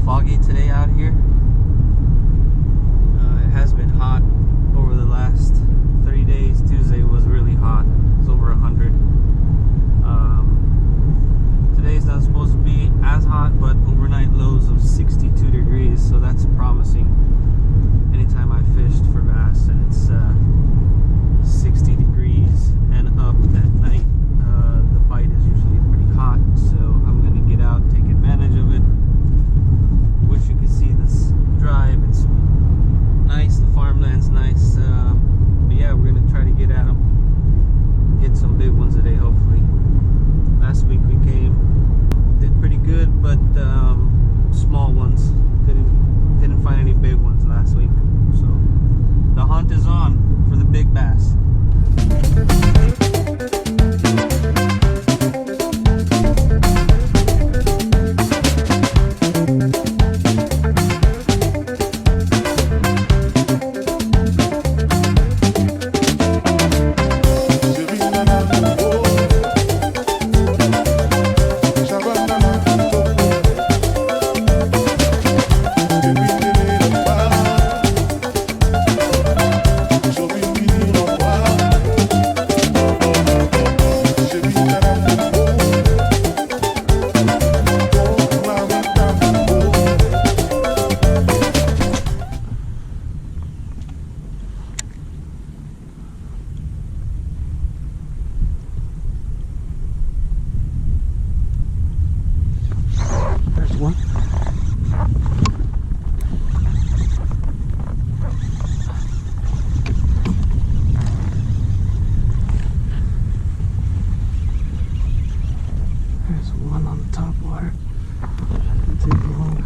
foggy today out here. It has been hot over the last 3 days. Tuesday was really hot. It was over 100. Today's not supposed to be as hot, but overnight lows of 62 degrees, so that's promising. Anytime I fished for bass and it's 60 degrees and up at night, the bite is usually pretty hot, so I'm going to get out, take advantage of it. Wish you could see this drive. It's nice, the farmland's nice, but yeah, we're going to try to get at them, get some big ones today hopefully. Last week we came, did pretty good, but small ones. Didn't find any big ones last week, so the hunt is on for the big bass. One. There's one on the top water. It'll take a long.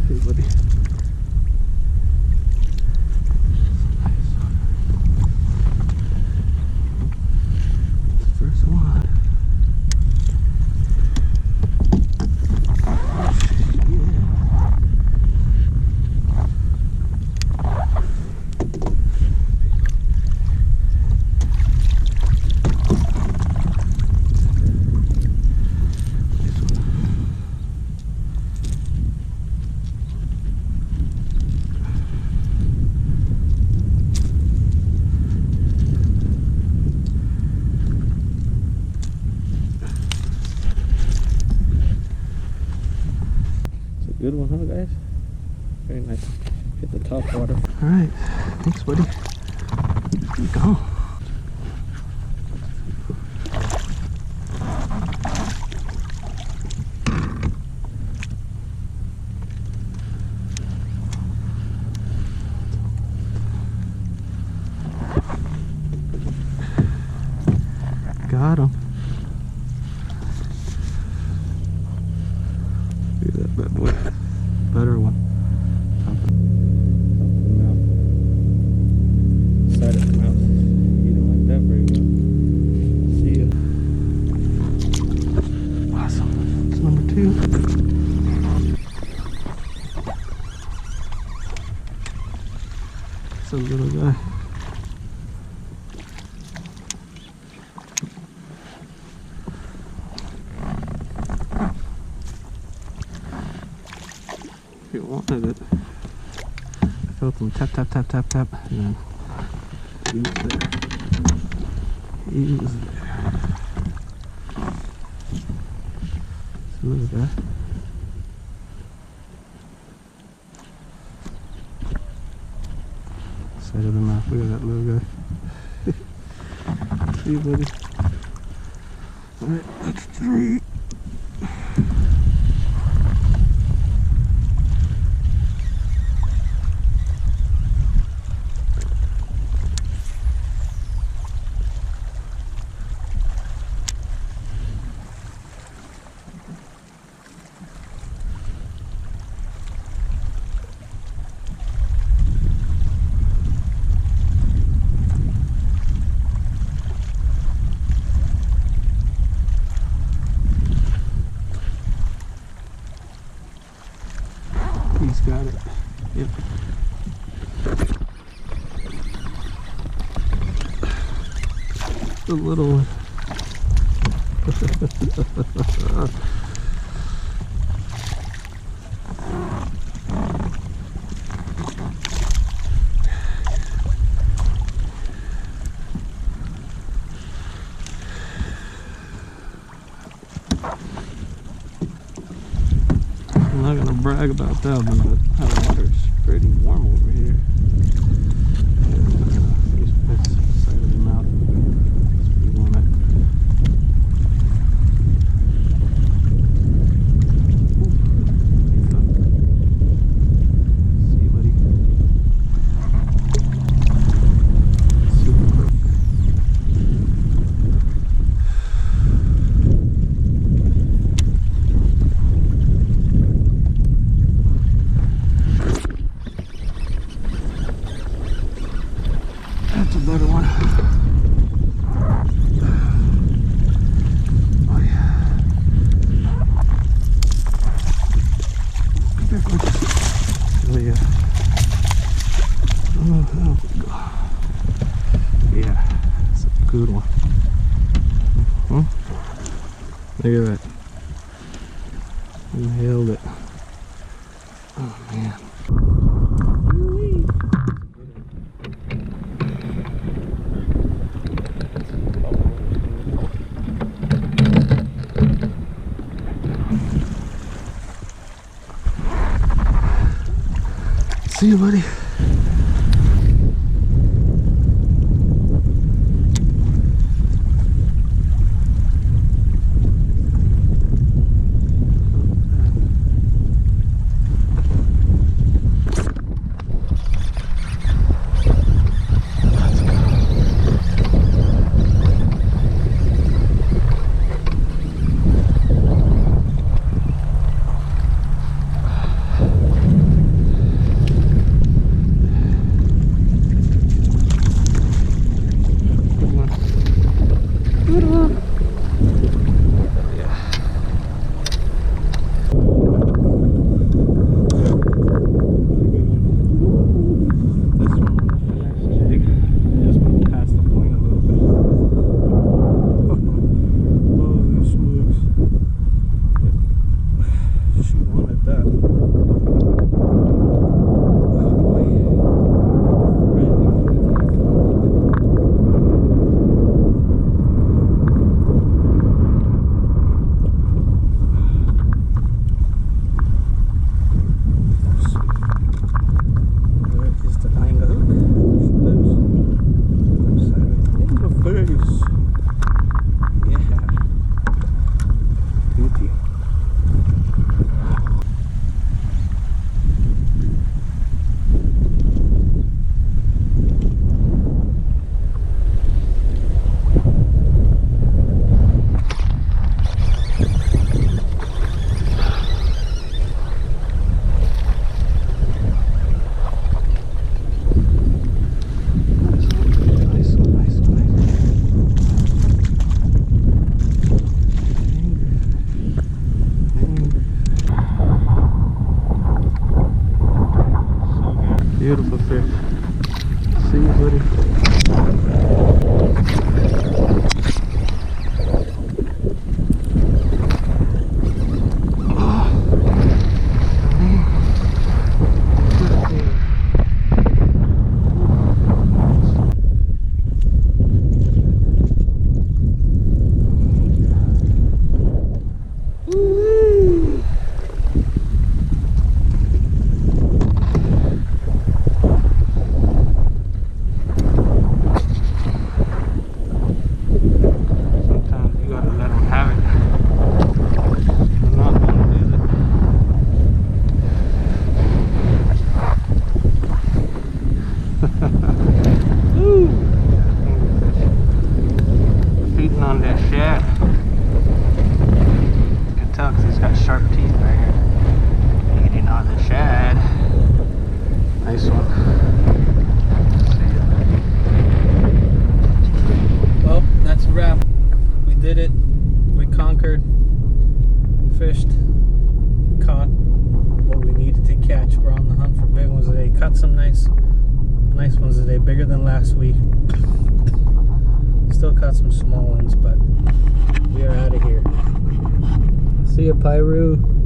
Hey, buddy. First one. Good one, huh, guys? Very nice. Hit the top water. All right, thanks, buddy. Here you go. Got him. Look at that bad boy. Better one. Top of the mouth. Side of the mouth. You don't like that very well. See ya. Awesome. It's number 2. It's a little guy. He wanted it. I felt him tap, tap, tap, tap, tap, and then he was there. He was there. So look at that. Side of the mouth. Look at that little guy. See you, buddy. Alright, that's 3. a little one. I'm not gonna brag about that one, but the water's pretty warm over here. These bits side of the mouth. It's pretty warm. See, buddy. Super quick. That's a better one. Oh yeah. Oh yeah. Oh. Yeah, that's a good one. Look at that. Nailed it. Oh man. See you, buddy. Beautiful fish. See you, buddy. On that shad. You can tell because he's got sharp teeth right here. Eating on the shad. Nice one. Well, that's a wrap. We did it. We conquered. Fished. Caught what we needed to catch. We're on the hunt for big ones today. Caught some nice ones today. Bigger than last week. Still caught got some small ones, but we are out of here. See ya, Piru.